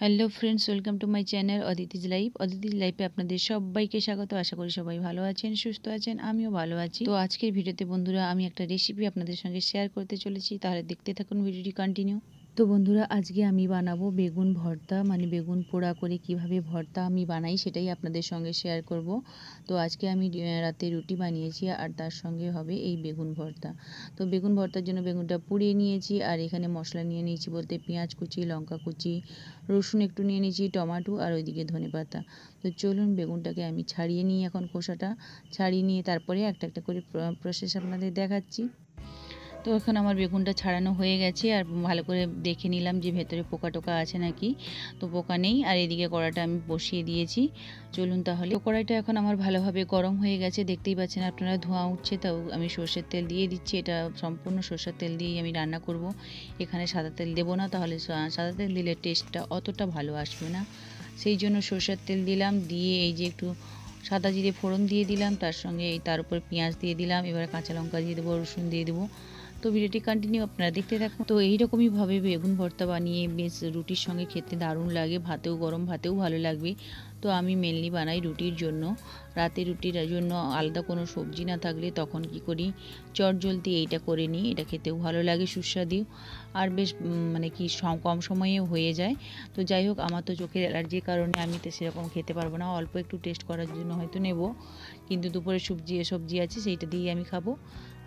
Hello friends, welcome to my channel Aditi's লাইফে আপনাদের সবাইকে স্বাগত। আশা করি সবাই ভালো আছেন, সুস্থ আছেন, আমিও ভালো আছি। তো আজকের ভিডিওতে বন্ধুরা আমি একটা রেসিপি আপনাদের সঙ্গে শেয়ার করতে চলেছি, তাহলে দেখতে থাকুন ভিডিওটি কন্টিনিউ। তো বন্ধুরা আজকে আমি বানাবো বেগুন ভর্তা, মানে বেগুন পোড়া করে কিভাবে ভর্তা আমি বানাই সেটাই আপনাদের সঙ্গে শেয়ার করব। তো আজকে আমি রাতে রুটি বানিয়েছি আর তার সঙ্গে হবে এই বেগুন ভর্তা। তো বেগুন ভর্তার জন্য বেগুনটা পুড়িয়ে নিয়েছি, আর এখানে মশলা নিয়ে নিয়েছি বলতে পেঁয়াজ কুচি, লঙ্কা কুচি, রসুন একটু নিয়ে নিয়েছি, টমেটো আর ওইদিকে ধনেপাতা। তো চলুন বেগুনটাকে আমি ছাড়িয়ে নিই, এখন খোসাটা ছাড়িয়ে নিয়ে তারপরে একটা একটা করে প্রসেস আপনাদের দেখাচ্ছি। তো এখন আমার বেগুনটা ছাড়ানো হয়ে গেছে, আর ভালো করে দেখে নিলাম যে ভেতরে পোকা টোকা আছে নাকি। তো পোকা নেই, আর এদিকে কড়াটা আমি বসিয়ে দিয়েছি। চলুন তাহলে। কড়াইটা এখন আমার ভালোভাবে গরম হয়ে গেছে, দেখতেই পাচ্ছেন আপনারা ধোঁয়া উঠছে। তাও আমি সর্ষের তেল দিয়ে দিচ্ছি, এটা সম্পূর্ণ সর্ষের তেল দিয়েই আমি রান্না করব। এখানে সাদা তেল দেবো না, তাহলে সাদা তেল দিলে টেস্টটা অতটা ভালো আসবে না। সেই জন্য সর্ষের তেল দিলাম, দিয়ে এই যে একটু সাদা জিরে ফোড়ন দিয়ে দিলাম, তার সঙ্গে তার উপর পেঁয়াজ দিয়ে দিলাম, এবার কাঁচা লঙ্কা দিয়ে দেবো, রসুন দিয়ে দেবো। তো ভিডিওটি কন্টিনিউ আপনারা দেখতে থাকুন। তো এইরকমইভাবে বেগুন ভর্তা বানিয়ে বেশ রুটির সঙ্গে খেতে দারুণ লাগে, ভাতেও গরম ভাতেও ভালো লাগবে। তো আমি মেনলি বানাই রুটির জন্য। রাতে রুটির জন্য আলাদা কোনো সবজি না থাকলে তখন কি করি, চটজলদি এইটা করে নিই। এটা খেতেও ভালো লাগে, সুস্বাদু, আর বেশ মানে কি কম সময়ে হয়ে যায়। তো যাই হোক, আমার তো চোখের অ্যালার্জির কারণে আমি তো সেরকম খেতে পারবো না, অল্প একটু টেস্ট করার জন্য হয়তো নেব, কিন্তু দুপুরে সবজি আছে সেইটা দিয়ে আমি খাবো।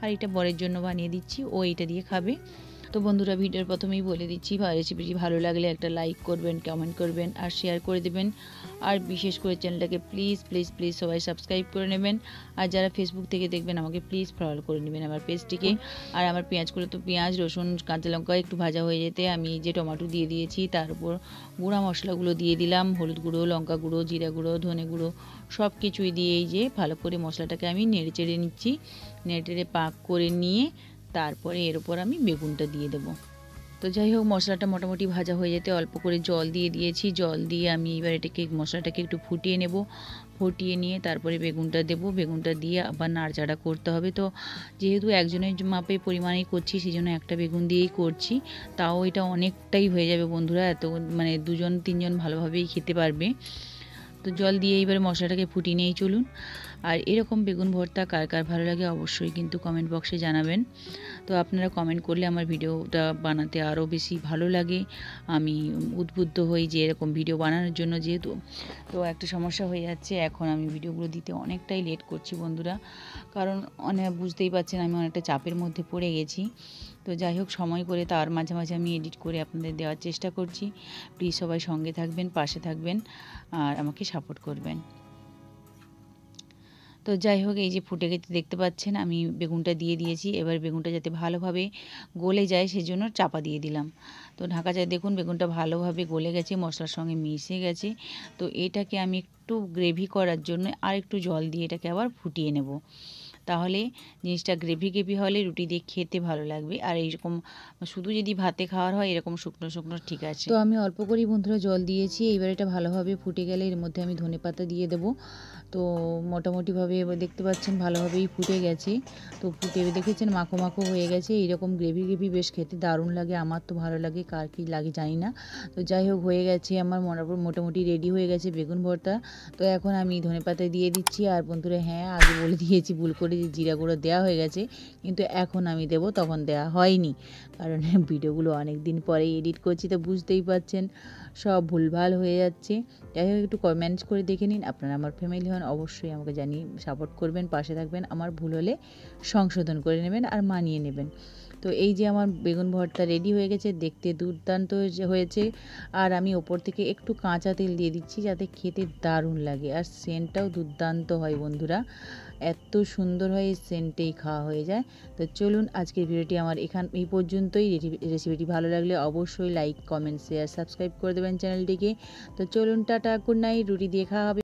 আর এটা বরের জন্য বানিয়ে দিচ্ছি, ও এইটা দিয়ে খাবে। তো বন্ধুরা ভিডিওর প্রথমেই বলে দিচ্ছি, রেসিপিটি ভালো লাগলে একটা লাইক করবেন, কমেন্ট করবেন আর শেয়ার করে দেবেন। আর বিশেষ করে চ্যানেলটাকে প্লিজ প্লিজ প্লিজ সবাই সাবস্ক্রাইব করে নেবেন। আর যারা ফেসবুক থেকে দেখবেন আমাকে প্লিজ ফলো করে নেবেন আমার পেজটিকে। আর আমার পেঁয়াজগুলো, তো পেঁয়াজ রসুন কাঁচা লঙ্কা একটু ভাজা হয়ে যেতে আমি যে টমেটো দিয়ে দিয়েছি, তার উপর গুঁড়া মশলাগুলো দিয়ে দিলাম, হলুদ গুঁড়ো, লঙ্কা গুঁড়ো, জিরা গুঁড়ো, ধনে গুঁড়ো, সব কিছুই দিয়ে এই যে ভালো করে মশলাটাকে আমি নেড়ে চেড়ে নিচ্ছি। নেড়ে পাক করে নিয়ে তারপরে এর উপর আমি বেগুনটা দিয়ে দেবো। তো যাই হোক, মশলাটা মোটামুটি ভাজা হয়ে যেতে অল্প করে জল দিয়ে দিয়েছি। জল দিয়ে আমি এবার এটাকে মশলাটাকে একটু ফুটিয়ে নেব। ফুটিয়ে নিয়ে তারপরে বেগুনটা দেবো। বেগুনটা দিয়ে আবার নাড়চাড়া করতে হবে। তো যেহেতু একজনের মাপে পরিমাণেই করছি, সেই জন্য একটা বেগুন দিয়েই করছি। তাও এটা অনেকটাই হয়ে যাবে বন্ধুরা, এত মানে 2-3 জন ভালোভাবেই খেতে পারবে। তো জল দিয়ে এবারে মশলাটাকে ফুটিয়ে নিয়েই চলুন। আর এরকম বেগুন ভর্তা কার কার ভালো লাগে অবশ্যই কিন্তু কমেন্ট বক্সে জানাবেন। তো আপনারা কমেন্ট করলে আমার ভিডিওটা বানাতে আরও বেশি ভালো লাগে। আমি উদ্বুদ্ধ হই যে এরকম ভিডিও বানানোর জন্য, যেহেতু তো একটা সমস্যা হয়ে যাচ্ছে, এখন আমি ভিডিওগুলো দিতে অনেকটাই লেট করছি বন্ধুরা, কারণ বুঝতেই পারছেন আমি অনেকটা চাপের মধ্যে পড়ে গেছি। তো যাই হোক, সময় করে তার মাঝে মাঝে আমি এডিট করে আপনাদের দেওয়ার চেষ্টা করছি। প্লিজ সবাই সঙ্গে থাকবেন, পাশে থাকবেন আর আমাকে সাপোর্ট করবেন। তো যাই হোক, এই যে ফুটে গেছে দেখতে পাচ্ছেন, আমি বেগুনটা দিয়ে দিয়েছি। এবার বেগুনটা যাতে ভালোভাবে গলে যায় সেজন্য চাপা দিয়ে দিলাম। তো ঢাকা যায়, দেখুন বেগুনটা ভালোভাবে গলে গেছে, মশলার সঙ্গে মিশে গেছে। তো এটাকে আমি একটু গ্রেভি করার জন্য আর একটু জল দিয়ে এটাকে আবার ফুটিয়ে নেব। তাহলে জিনিসটা গ্রেভি গ্রেভি হলে রুটি দিয়ে খেতে ভালো লাগবে। আর এইরকম শুধু যদি ভাতে খাওয়ার হয় এরকম শুকনো শুকনো ঠিক আছে। তো আমি অল্প করেই বন্ধুরা জল দিয়েছি। এবার এটা ভালোভাবে ফুটে গেলে এর মধ্যে আমি ধনেপাতা দিয়ে দেবো। তো মোটামুটিভাবে এবার দেখতে পাচ্ছেন ভালোভাবেই ফুটে গেছে। তো ফুটে দেখেছেন মাখো মাখো হয়ে গেছে। এইরকম গ্রেভি গ্রেভি বেশ খেতে দারুণ লাগে, আমার তো ভালো লাগে, কার কী লাগে জানি না। তো যাই হোক, হয়ে গেছে আমার মোটামুটি রেডি হয়ে গেছে বেগুন ভর্তা। তো এখন আমি ধনেপাতা দিয়ে দিচ্ছি। আর বন্ধুরা হ্যাঁ, আগে বলে দিয়েছি ভুল করে যে জিরা গুঁড়ো দেওয়া হয়ে গেছে, কিন্তু এখন আমি দেবো, তখন দেওয়া হয়নি, কারণ ভিডিওগুলো অনেক দিন পরে এডিট করছি, তো বুঝতেই পারছেন সব ভুলভাল হয়ে যাচ্ছে। যাই হোক, একটু কমেন্টস করে দেখে নিন। আপনারা আমার ফ্যামিলি হন, অবশ্যই আমাকে জানিয়ে সাপোর্ট করবেন, পাশে থাকবেন, আমার ভুল হলে সংশোধন করে নেবেন আর মানিয়ে নেবেন। তো এই যে আমার বেগুন ভর্তা রেডি হয়ে গেছে, দেখতে দুর্দান্ত হয়েছে। আর আমি ওপর থেকে একটু কাঁচা তেল দিয়ে দিচ্ছি যাতে খেতে দারুণ লাগে, আর সেন্টটাও দুর্দান্ত হয় বন্ধুরা, এত সুন্দর হয়, এই সেন্টেই খাওয়া হয়ে যায়। তো চলুন, আজকের ভিডিওটি আমার এই পর্যন্তই। রেসিপিটি ভালো লাগলে অবশ্যই লাইক, কমেন্ট, শেয়ার, সাবস্ক্রাইব করে দেবেন চ্যানেলটিকে। তো চলুন, টাটা, গুড নাইট। রুটি দিয়ে খাওয়া হবে।